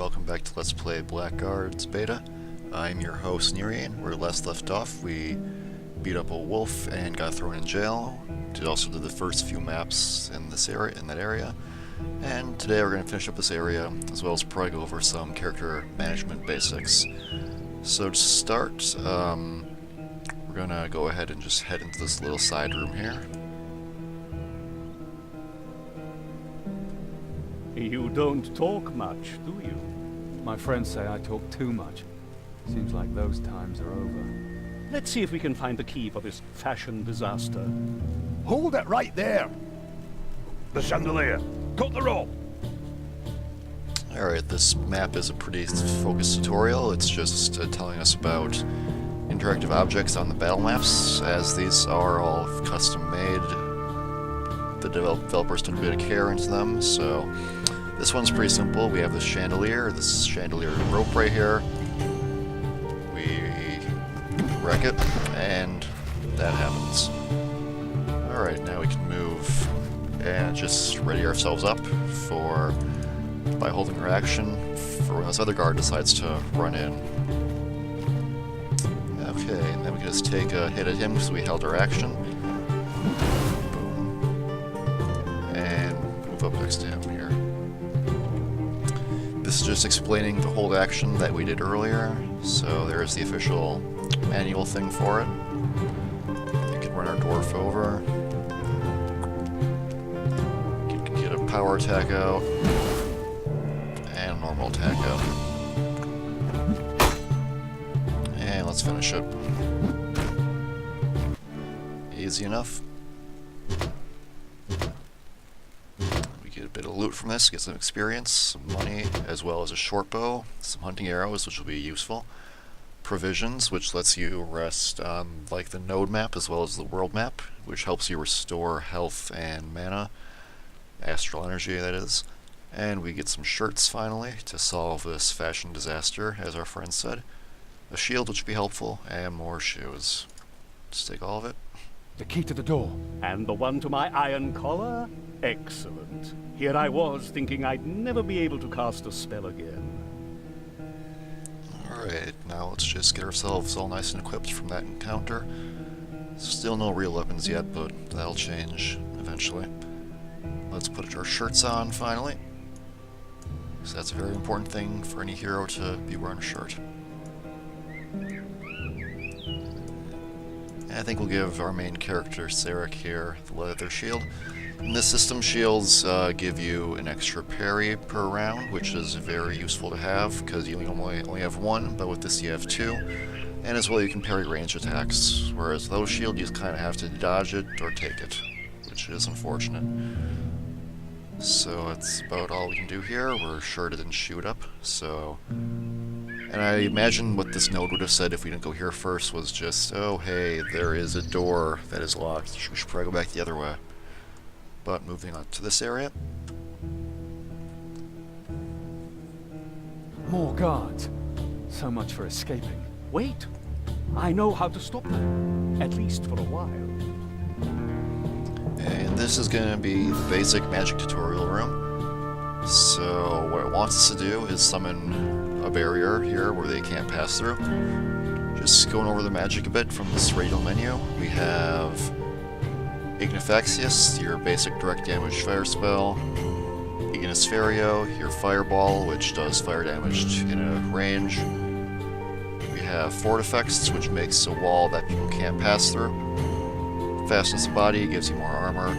welcome back to Let's Play Blackguards Beta. I'm your host, Wherein. Where last left off, we beat up a wolf and got thrown in jail. Did also did the first few maps in this area, and today we're going to finish up this area, as well as probably go over some character management basics. So to start, we're going to go ahead and just head into this little side room here. You don't talk much, do you? My friends say I talk too much. Seems like those times are over. Let's see if we can find the key for this fashion disaster. Hold it right there! The chandelier! Cut the rope! Alright, this map is a pretty focused tutorial. It's just telling us about interactive objects on the battle maps, as these are all custom made. The developers took a bit of care into them, so this one's pretty simple. We have this chandelier rope right here. We wreck it, and that happens. Alright, now we can move and just ready ourselves up by holding our action for when this other guard decides to run in. Okay, and then we can just take a hit at him because we held our action. Up next to him here. This is just explaining the hold action that we did earlier, so there's the official manual thing for it. We can run our dwarf over. We can get a power attack out, and a normal attack out. And let's finish it. Easy enough. Get a bit of loot from this, get some experience, some money, as well as a short bow, some hunting arrows, which will be useful, provisions, which lets you rest on like the node map as well as the world map, which helps you restore health and mana, astral energy that is, and we get some shirts finally to solve this fashion disaster, as our friend said, a shield which would be helpful, and more shoes. Just take all of it. The key to the door. And the one to my iron collar? Excellent. Here I was, thinking I'd never be able to cast a spell again. Alright, now let's just get ourselves all nice and equipped from that encounter. Still no real weapons yet, but that'll change eventually. Let's put our shirts on, finally. So that's a very important thing for any hero to be wearing a shirt. I think we'll give our main character, Sarek, here the leather shield. In this system, shields give you an extra parry per round, which is very useful to have, because you only have one, but with this you have two. And as well, you can parry range attacks, whereas those shield, you kind of have to dodge it or take it, which is unfortunate. So that's about all we can do here. We're sure it didn't shoot up, so... And I imagine what this node would have said if we didn't go here first was just, oh hey, there is a door that is locked. We should probably go back the other way. But moving on to this area. More guards. So much for escaping. Wait! I know how to stop them. At least for a while. And this is going to be the basic magic tutorial room. So what it wants us to do is summon a barrier here where they can't pass through. Just going over the magic a bit from this radial menu, we have Ignifaxius, your basic direct damage fire spell, Ignisferio, your fireball, which does fire damage in a range. We have Fortifex, which makes a wall that people can't pass through. Fastness of Body gives you more armor.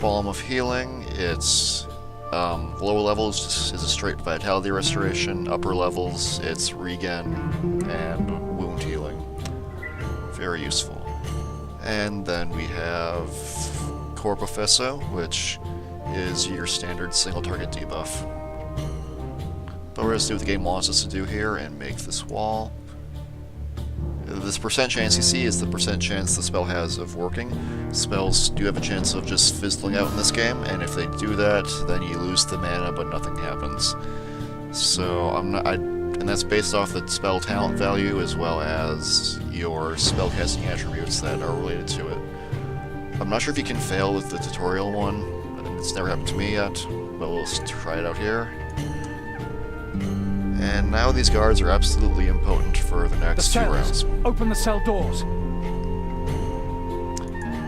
Balm of Healing, it's lower levels is a straight vitality restoration, upper levels it's regen and wound healing. Very useful. And then we have Corpofesso, which is your standard single target debuff. But we're going to do what the game wants us to do here and make this wall. This percent chance you see is the percent chance the spell has of working. Spells do have a chance of just fizzling out in this game, and if they do that, then you lose the mana, but nothing happens. So and that's based off the spell talent value as well as your spellcasting attributes that are related to it. I'm not sure if you can fail with the tutorial one. It's never happened to me yet, but we'll try it out here. And now these guards are absolutely impotent for the The next 2 cells! rounds. Open the cell doors!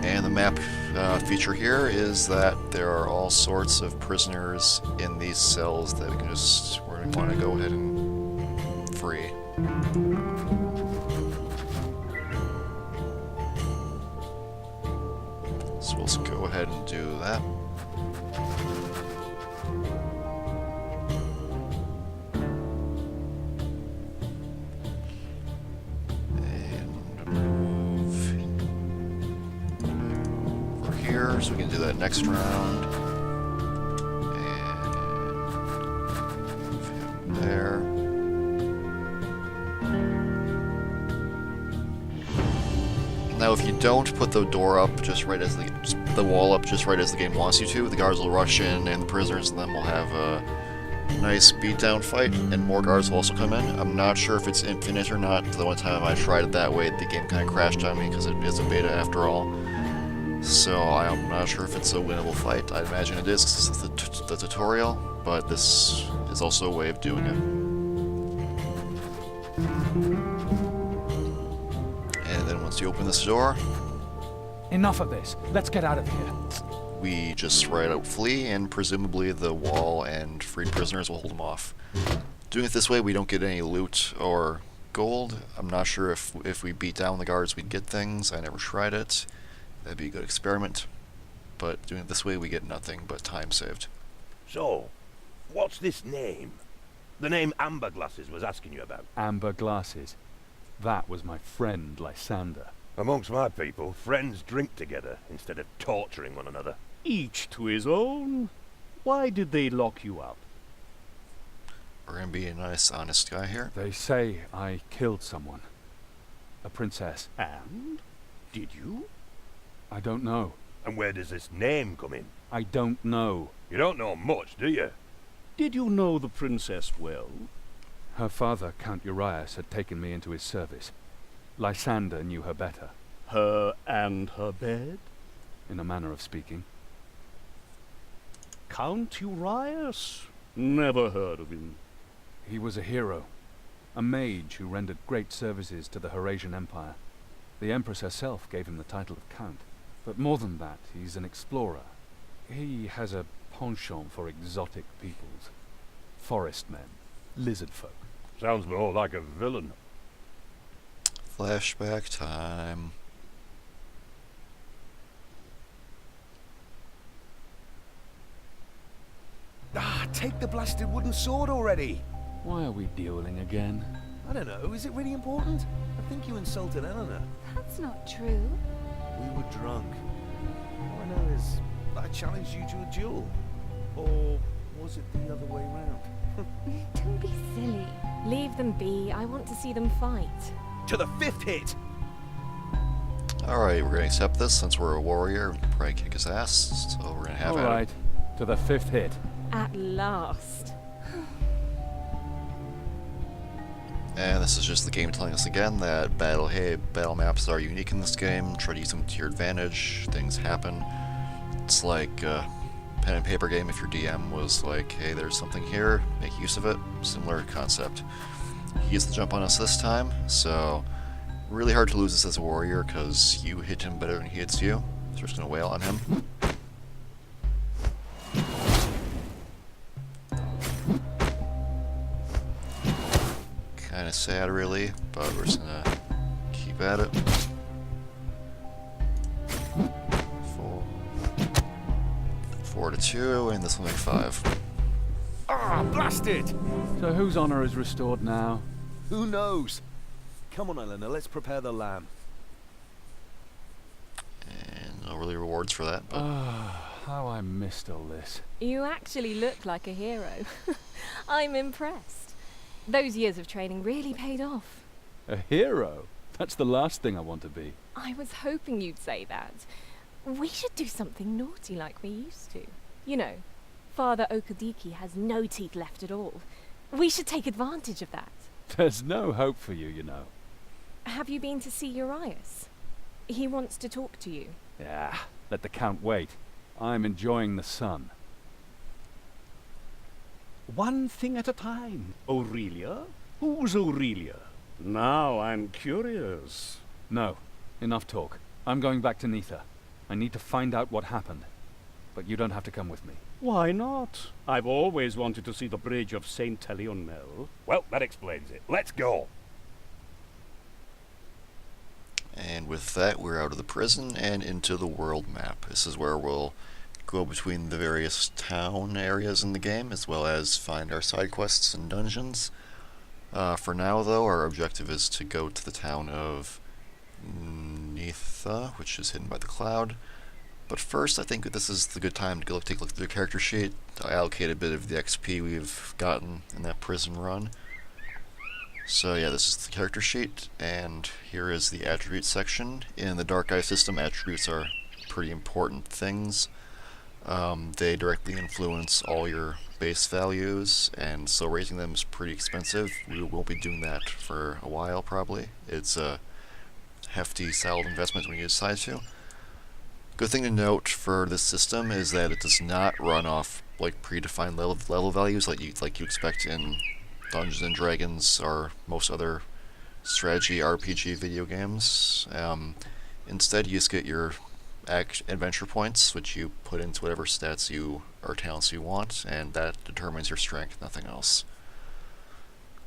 And the map feature here is that there are all sorts of prisoners in these cells that we're going to want to go ahead and free. So we'll go ahead and do that. And move over here, so we can do that next round. And move him there. Now, if you don't put the door up just right as the wall up just right as the game wants you to, the guards will rush in, and the prisoners and them will have a nice beatdown fight, and more guards will also come in. I'm not sure if it's infinite or not. The one time I tried it that way, the game kind of crashed on me because it is a beta after all. So I'm not sure if it's a winnable fight. I'd imagine it is because it's the tutorial, but this is also a way of doing it. And then once you open this door, Enough of this. Let's get out of here. we just write out flee, and presumably the wall and freed prisoners will hold them off. Doing it this way, we don't get any loot or gold. I'm not sure if we beat down the guards we'd get things. I never tried it. That'd be a good experiment. But doing it this way, we get nothing but time saved. So, what's this name? The name Amber Glasses was asking you about. Amber glasses. That was my friend, Lysander. Amongst my people, friends drink together instead of torturing one another. Each to his own. Why did they lock you up? We're gonna be a nice, honest guy here. They say I killed someone. A princess. And? Did you? I don't know. And where does this name come in? I don't know. You don't know much, do you? Did you know the princess well? Her father, Count Urias, had taken me into his service. Lysander knew her better, Her and her bed? in a manner of speaking. Count Urias? Never heard of him. He was a hero, a mage who rendered great services to the Eurasian Empire. The Empress herself gave him the title of Count. But more than that, he's an explorer. He has a penchant for exotic peoples. Forest men, lizard folk. Sounds more like a villain. Flashback time. Ah, take the blasted wooden sword already! Why are we dueling again? I don't know, is it really important? I think you insulted Eleanor. That's not true. We were drunk. All I know is I challenged you to a duel. Or was it the other way round? Don't be silly. Leave them be. I want to see them fight. To the 5th hit! Alright, we're gonna accept this since we're a warrior. We can probably kick his ass, so we're gonna have All at it. right, to the 5th hit. At last. And this is just the game telling us again that battle maps are unique in this game. Try to use them to your advantage. Things happen. It's like a pen and paper game if your DM was like, hey, there's something here, make use of it. Similar concept. He gets the jump on us this time, so really hard to lose this as a warrior because you hit him better than he hits you. So we're just going to wail on him. Kind of sad, really, but we're just gonna keep at it. 4 to 2, and this will make 5. Ah, blast it! So whose honor is restored now? Who knows? Come on, Eleanor, let's prepare the lamb. And no really rewards for that, but How I missed all this. You actually look like a hero. I'm impressed. Those years of training really paid off. A hero? That's the last thing I want to be. I was hoping you'd say that. We should do something naughty like we used to. You know, Father Okadiki has no teeth left at all. We should take advantage of that. There's no hope for you, you know. Have you been to see Urias? He wants to talk to you. Yeah, let the Count wait. I'm enjoying the sun. One thing at a time. Aurelia? Who's Aurelia? Now I'm curious. No, enough talk. I'm going back to Neither. I need to find out what happened. But you don't have to come with me. Why not? I've always wanted to see the bridge of St. Talionmel. Well, that explains it. Let's go. And with that, we're out of the prison and into the world map. This is where we'll go between the various town areas in the game, as well as find our side quests and dungeons. For now, though, our objective is to go to the town of Neither, which is hidden by the cloud. But first, I think this is the good time to go take a look at the character sheet. I allocate a bit of the XP we've gotten in that prison run. So yeah, this is the character sheet, and here is the attributes section. In the Dark Eye system, attributes are pretty important things. They directly influence all your base values, and so raising them is pretty expensive. We won't be doing that for a while, probably. It's a hefty, solid investment when you decide to. Good thing to note for this system is that it does not run off like predefined level values like you expect in Dungeons and Dragons or most other strategy RPG video games. Instead, you just get your adventure points, which you put into whatever stats or talents you want, and that determines your strength, nothing else.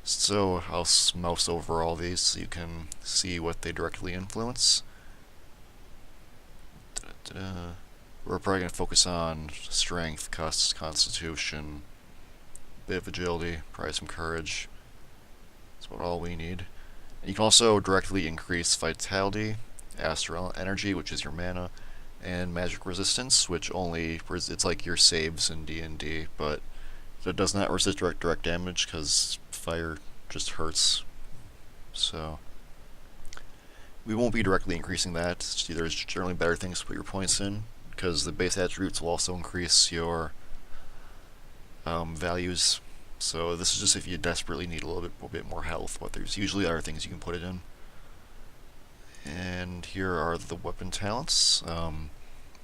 So I'll mouse over all these so you can see what they directly influence. We're probably going to focus on strength, constitution, bit of agility, probably some courage. That's about all we need. And you can also directly increase vitality, astral energy, which is your mana, and magic resistance, which it's like your saves in D&D, but it does not resist direct damage because fire just hurts. So we won't be directly increasing that. There's generally better things to put your points in, because the base attributes will also increase your values. So this is just if you desperately need a little bit more health, but there's usually other things you can put it in. And here are the weapon talents.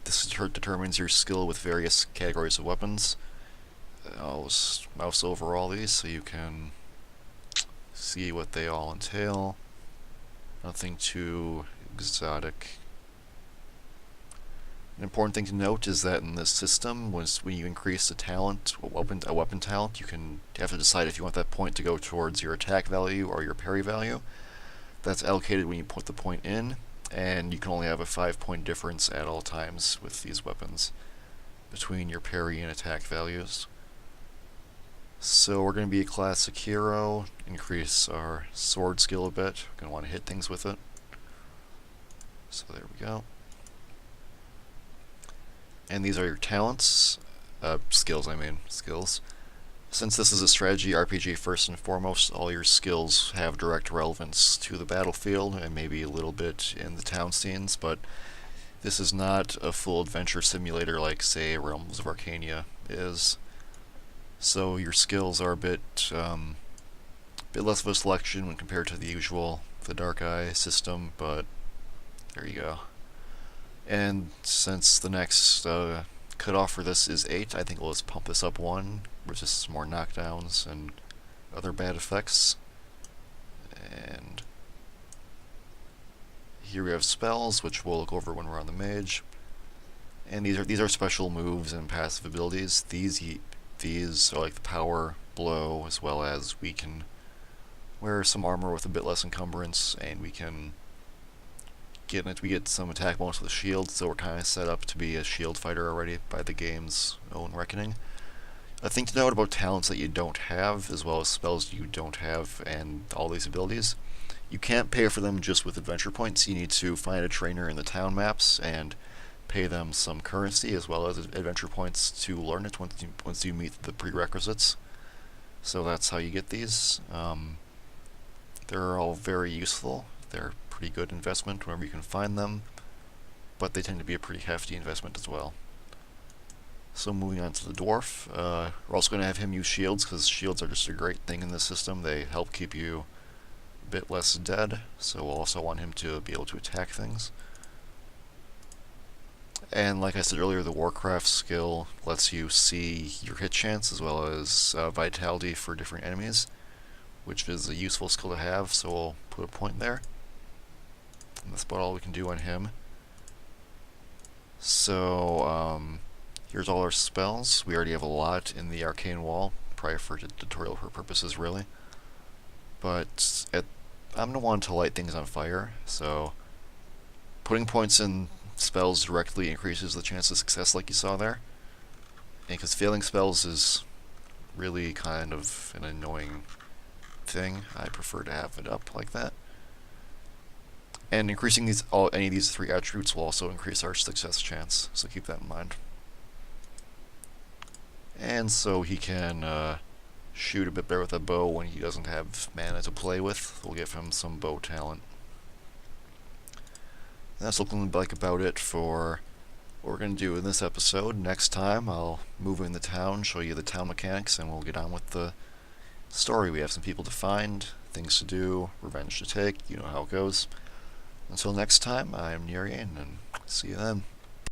This determines your skill with various categories of weapons. I'll just mouse over all these so you can see what they all entail. Nothing too exotic. An important thing to note is that in this system, when you increase a talent, a weapon talent, you have to decide if you want that point to go towards your attack value or your parry value. That's allocated when you put the point in, and you can only have a 5-point difference at all times with these weapons between your parry and attack values. So we're going to be a classic hero, increase our sword skill a bit. We're going to want to hit things with it. So there we go. And these are your talents. Skills. Since this is a strategy RPG first and foremost, all your skills have direct relevance to the battlefield and maybe a little bit in the town scenes, but this is not a full adventure simulator like, say, Realms of Arcania is. So your skills are a bit less of a selection when compared to the Dark Eye system, but there you go. And since the next cutoff for this is 8, I think we'll just pump this up 1, with just some more knockdowns and other bad effects. And here we have spells, which we'll look over when we're on the mage. And these are special moves and passive abilities. These are like the power blow, as well as we can wear some armor with a bit less encumbrance, and we get some attack bonus with a shield, so we're kind of set up to be a shield fighter already by the game's own reckoning. A thing to note about talents that you don't have, as well as spells you don't have, and all these abilities, you can't pay for them just with adventure points. You need to find a trainer in the town maps and pay them some currency as well as adventure points to learn it once you meet the prerequisites. So that's how you get these. They're all very useful. They're pretty good investment whenever you can find them, but they tend to be a pretty hefty investment as well. So moving on to the dwarf, we're also going to have him use shields, because shields are just a great thing in this system. They help keep you a bit less dead, so we'll also want him to be able to attack things. And like I said earlier, the Warcraft skill lets you see your hit chance as well as vitality for different enemies, which is a useful skill to have, so we'll put a point there. And that's about all we can do on him. So, here's all our spells. We already have a lot in the Arcane Wall, probably for tutorial purposes, really. But I'm going to want to light things on fire, so putting points in spells directly increases the chance of success like you saw there. And because failing spells is really kind of an annoying thing, I prefer to have it up like that. And increasing any of these 3 attributes will also increase our success chance, so keep that in mind. And so he can shoot a bit better with a bow when he doesn't have mana to play with. We'll give him some bow talent. And that's looking like about it for what we're going to do in this episode. Next time I'll move in the town, show you the town mechanics, and we'll get on with the story. We have some people to find, things to do, revenge to take, you know how it goes. Until next time, I am Nerian, and see you then.